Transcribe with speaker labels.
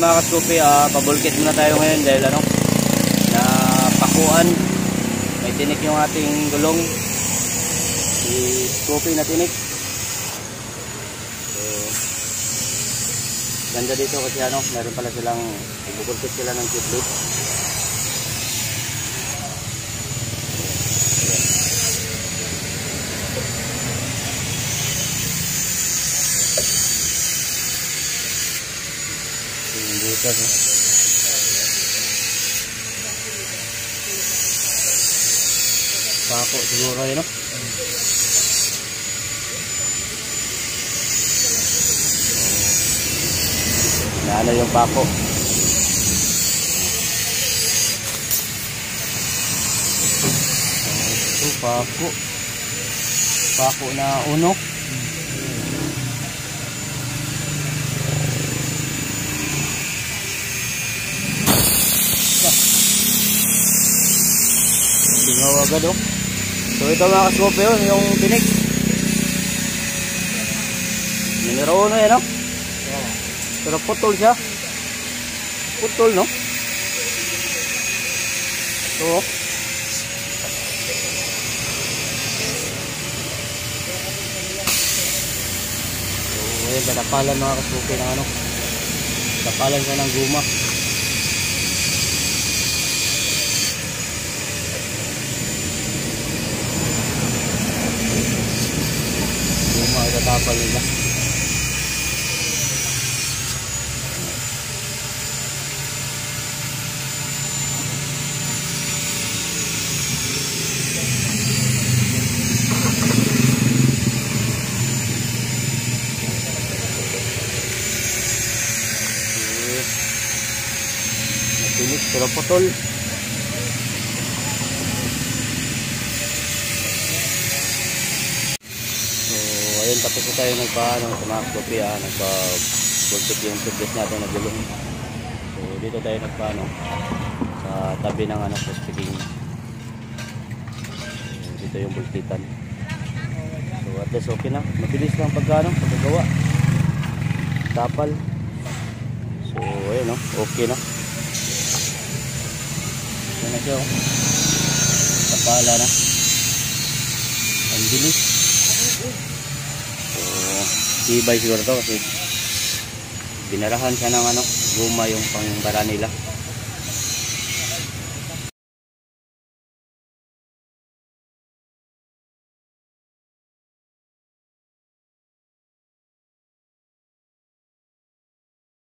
Speaker 1: mga kaskupi, pabulkit muna tayo ngayon dahil na pakuan. May tinik yung ating gulong. Si Scoopy na tinik. So, ganda dito kasi meron pala silang, ibubulkit sila ng tubeless. Pako siguro yun, Nalo yung pako. Ito pako na unok. Tingaw agad So ito mga kaskupi yung tinik. Numero 1 yan Pero putol siya. Putol So ayun, tatapalan mga kaskupi ng tatapalan siya ng guma. Tatapal nila. Natinik pero putol. Ayun, tapos na tayo sa mga kaskupi, nagpa-bulkit yung tubeless natin na gulong. So dito tayo sa tabi ng sa speeding. So, dito yung bulkitan. So at least okay na, mabilis lang paggawa. Tapal. So ayun okay na. Yan na siya tapala na. Ang bilis. Tibay siguro to kasi binarahan siya ng guma yung pangbara nila.